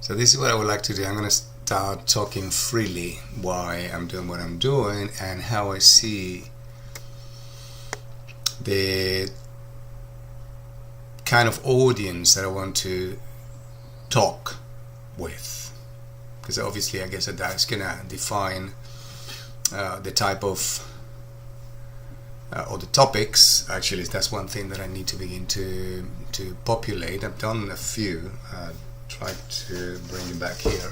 So this is what I would like to do. I'm going to start talking freely why I'm doing what I'm doing and how I see the kind of audience that I want to talk with, because obviously I guess that's gonna define the type of or the topics. Actually, that's one thing that I need to begin to populate. I've done a few. Try to bring it back here.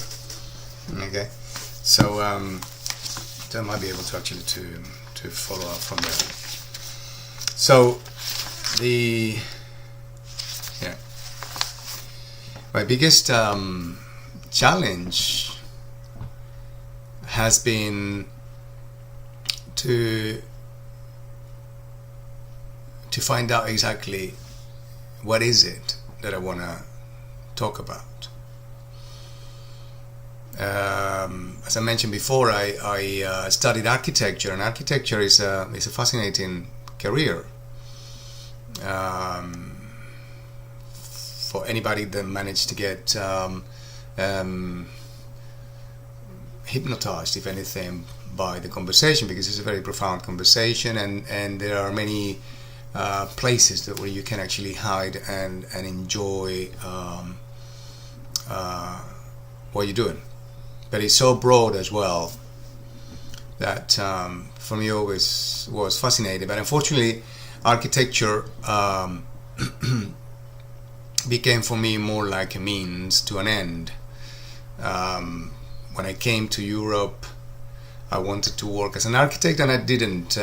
Okay, so I might be able to actually to follow up from there. So my biggest challenge has been to find out exactly what is it that I want to talk about. As I mentioned before, I studied architecture, and architecture is a fascinating career. For anybody that managed to get hypnotized, if anything, by the conversation, because it's a very profound conversation, and there are many places where you can actually hide and enjoy what you're doing. But it's so broad as well that for me always was fascinating. But unfortunately, architecture became for me more like a means to an end. When I came to Europe, I wanted to work as an architect, and I didn't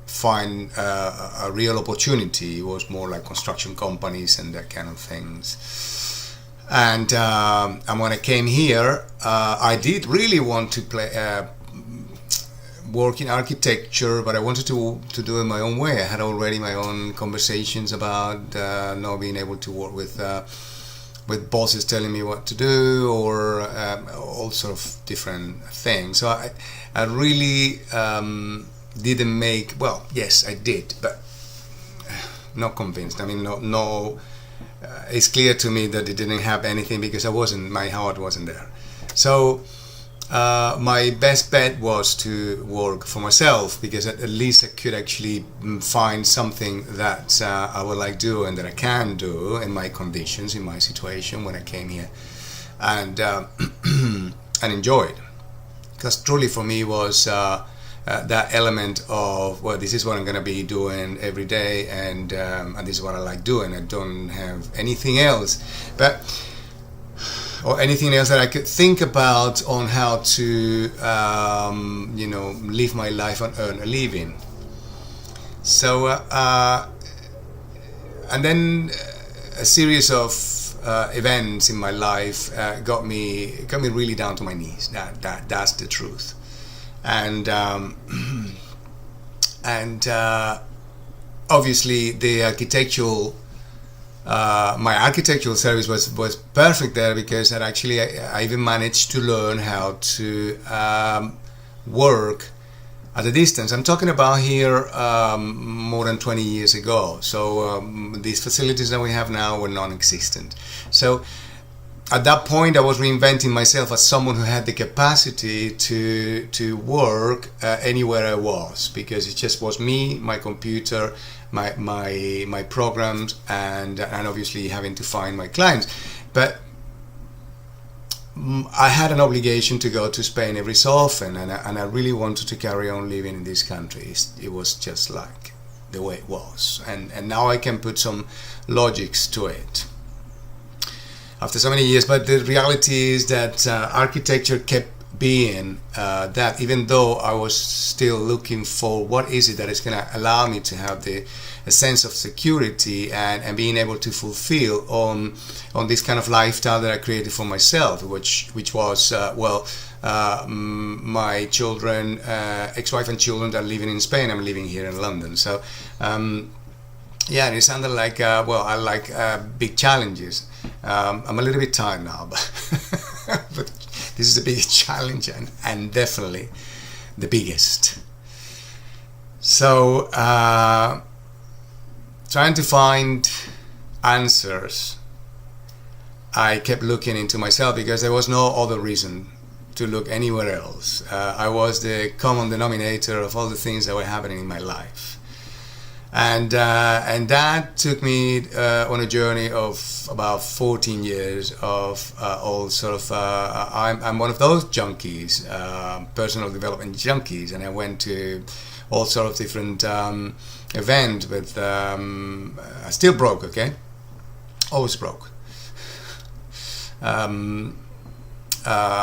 find a real opportunity. It was more like construction companies and that kind of things. And when I came here, I did really want to work in architecture, but I wanted to do it my own way. I had already my own conversations about not being able to work with bosses telling me what to do, or all sort of different things. So I really didn't make, well, yes, I did, but not convinced. I mean, no. It's clear to me that it didn't have anything, because my heart wasn't there. So my best bet was to work for myself, because at least I could actually find something that I would like do and that I can do in my conditions, in my situation when I came here, and and enjoyed. Because truly for me was that element of, well, this is what I'm going to be doing every day, and this is what I like doing. I don't have anything else, or anything else that I could think about on how to, live my life and earn a living. So, and then a series of events in my life got me really down to my knees. That's the truth. And obviously the architectural. My architectural service was perfect there, because I even managed to learn how to work at a distance. I'm talking about here more than 20 years ago. So these facilities that we have now were non-existent. So at that point, I was reinventing myself as someone who had the capacity to work anywhere I was, because it just was me, my computer, my programs, and obviously having to find my clients. But I had an obligation to go to Spain every so often, and I really wanted to carry on living in this country. It was just like the way it was, and now I can put some logics to it after so many years. But the reality is that architecture kept being that, even though I was still looking for what is it that is going to allow me to have a sense of security and being able to fulfill on this kind of lifestyle that I created for myself, which was my children, ex-wife and children that are living in Spain. I'm living here in London. So yeah, and it sounded like I like big challenges. I'm a little bit tired now, but this is the biggest challenge, and definitely the biggest. So trying to find answers I kept looking into myself because there was no other reason to look anywhere else. I was the common denominator of all the things that were happening in my life. And that took me on a journey of about 14 years of all sort of. I'm one of those junkies, personal development junkies, and I went to all sort of different events. But I still broke. Okay, always broke.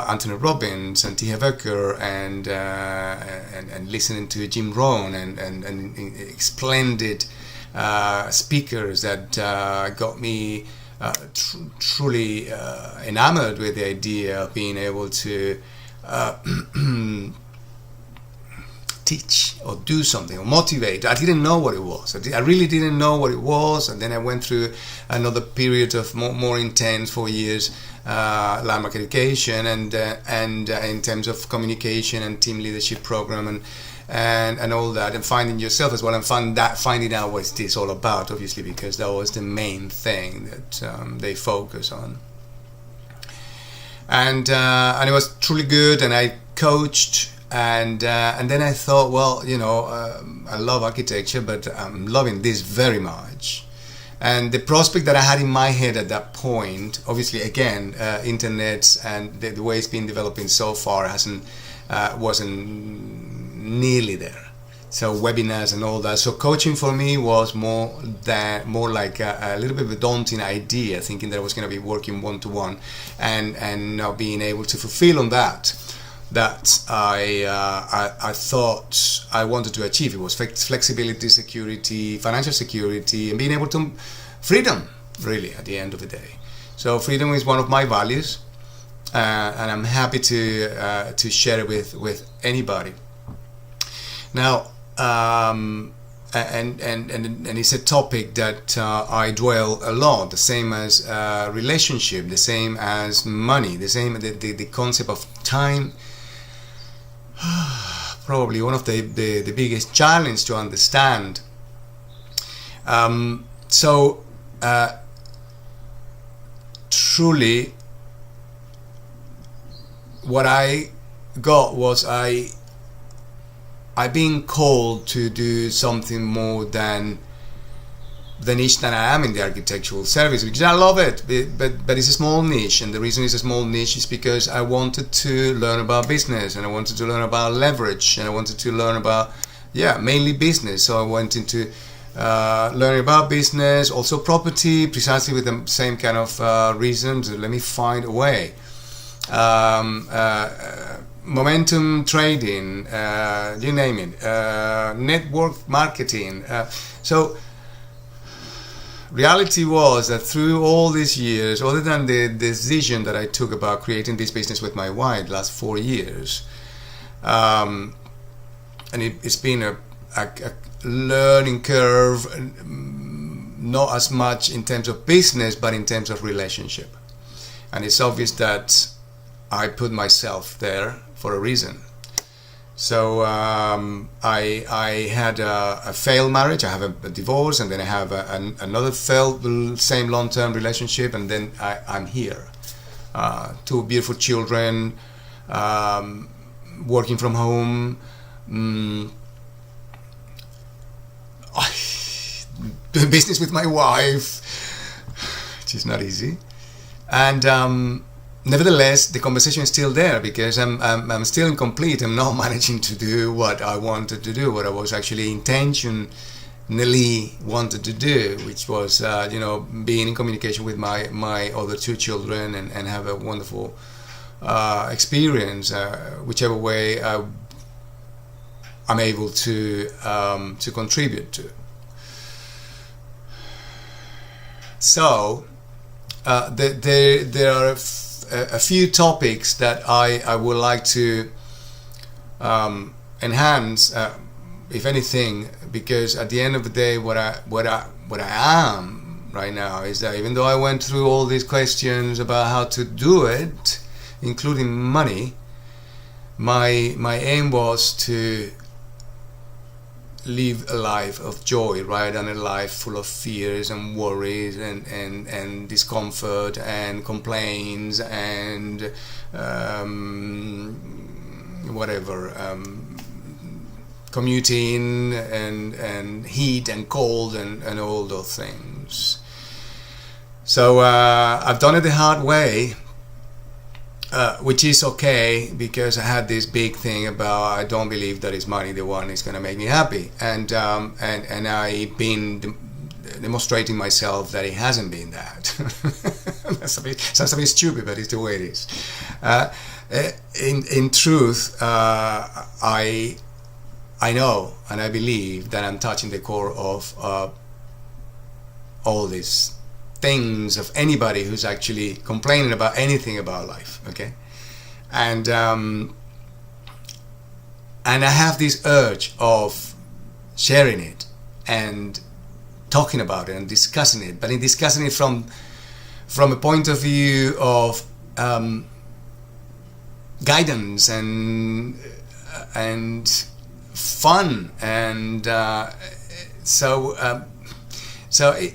Anthony Robbins and T. Harv Eker and listening to Jim Rohn and splendid speakers that got me truly enamored with the idea of being able to teach or do something or motivate. I didn't know what it was. I really didn't know what it was, and then I went through another period of more intense 4 years landmark education and in terms of communication and team leadership program and all that, and finding yourself as well, and finding out what this all about, obviously, because that was the main thing that they focus on. And it was truly good, and I coached. And then I thought, well, I love architecture, but I'm loving this very much. And the prospect that I had in my head at that point, obviously, again, internet and the way it's been developing so far wasn't nearly there. So webinars and all that. So coaching for me was more like a little bit of a daunting idea, thinking that I was going to be working one-to-one and not being able to fulfill on that I thought I wanted to achieve. It was flexibility, security, financial security, and being able to freedom, really, at the end of the day. So freedom is one of my values, and I'm happy to share it with anybody. Now, and it's a topic that I dwell a lot. The same as relationship, the same as money, the concept of time. Probably one of the biggest challenge to understand. Truly, what I got was I being called to do something more than the niche that I am in the architectural service, because I love it, but it's a small niche, and the reason it's a small niche is because I wanted to learn about business, and I wanted to learn about leverage, and I wanted to learn about mainly business. So I went into learning about business, also property, precisely with the same kind of reasons. Let me find a way. Momentum trading, you name it, network marketing. So reality was that through all these years, other than the decision that I took about creating this business with my wife last 4 years, and it's been a learning curve, not as much in terms of business, but in terms of relationship. And it's obvious that I put myself there for a reason. So I had a failed marriage. I have a divorce, and then I have another failed, same long-term relationship, and then I'm here. 2 beautiful children, working from home, doing business with my wife, which is not easy, and nevertheless, the conversation is still there, because I'm still incomplete. I'm not managing to do what I wanted to do, what I was actually intentionally wanted to do, which was, being in communication with my other 2 children and have a wonderful experience, whichever way I'm able to contribute to. So there are a few topics that I would like to enhance, if anything, because at the end of the day, what I am right now is that even though I went through all these questions about how to do it, including money, my aim was to live a life of joy rather than a life full of fears and worries and discomfort and complaints and whatever, commuting and heat and cold and all those things. So I've done it the hard way, which is okay, because I had this big thing about I don't believe that it's money the one is going to make me happy, and I've been demonstrating myself that it hasn't been that. Sounds a bit stupid, but it's the way it is. In truth, I know and I believe that I'm touching the core of all these things of anybody who's actually complaining about anything about life, okay? And I have this urge of sharing it and talking about it and discussing it, but in discussing it from a point of view of guidance and fun, and so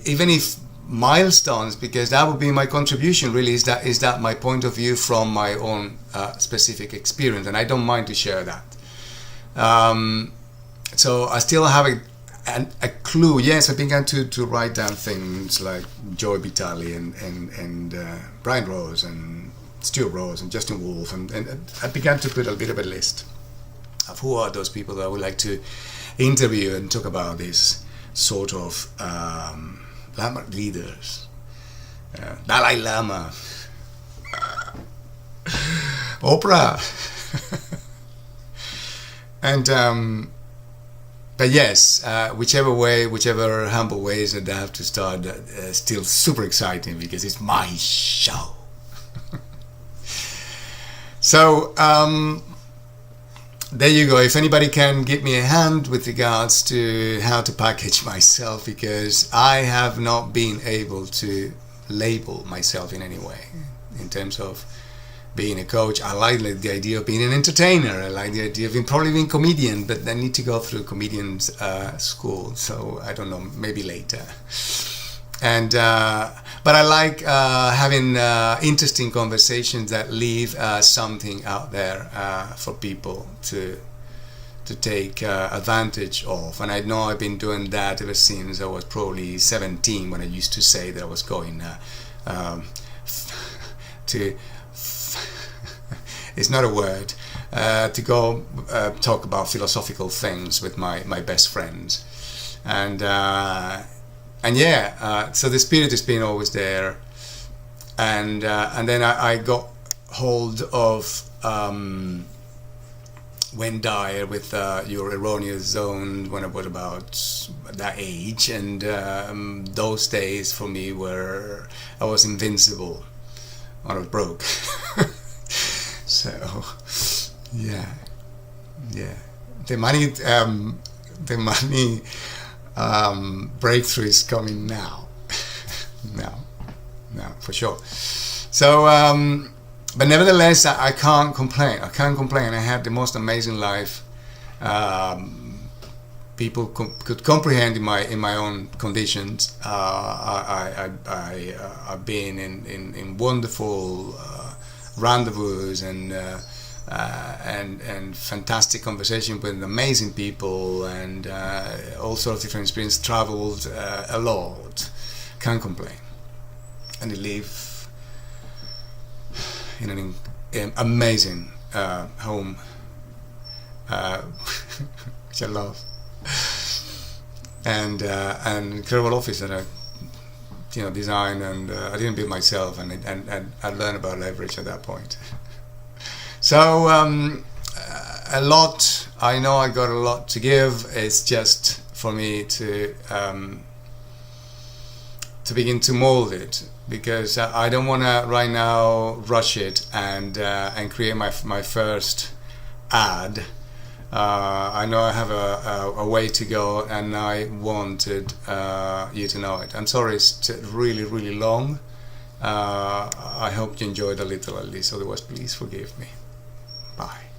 even if milestones, because that would be my contribution really, is that my point of view from my own specific experience, and I don't mind to share that. So I still have a clue. Yes, I began to write down things like Joy Vitale and Brian Rose and Stuart Rose and Justin Wolfe, and I began to put a bit of a list of who are those people that I would like to interview and talk about this sort of leaders. Dalai Lama, Oprah, and but yes, whichever humble ways that I have to start, still super exciting because it's my show. So there you go. If anybody can give me a hand with regards to how to package myself, because I have not been able to label myself in any way in terms of being a coach. I like the idea of being an entertainer. I like the idea of probably being a comedian, but I need to go through comedian's school, so I don't know, maybe later. And but I like having interesting conversations that leave something out there for people to take advantage of. And I know I've been doing that ever since I was probably 17, when I used to say that I was going to it's not a word, to go talk about philosophical things with my best friends. And yeah, so the spirit has been always there, and then I got hold of Wayne Dyer with Your Erroneous Zone when I was about that age, and those days for me were I was invincible, I was broke. So yeah, the money breakthrough is coming now. now for sure. So but nevertheless, I can't complain. I had the most amazing life. People could comprehend in my own conditions. I've been in wonderful rendezvous and fantastic conversation with amazing people, and all sorts of different experiences. Traveled a lot. Can't complain. And I live in an amazing home, which I love, and an incredible office that I designed, and I didn't build myself, and I learned about leverage at that point. So a lot. I know I got a lot to give. It's just for me to begin to mold it, because I don't want to right now rush it and create my first ad. I know I have a way to go, and I wanted you to know it. I'm sorry it's really, really long. I hope you enjoyed a little at least, otherwise please forgive me. Bye.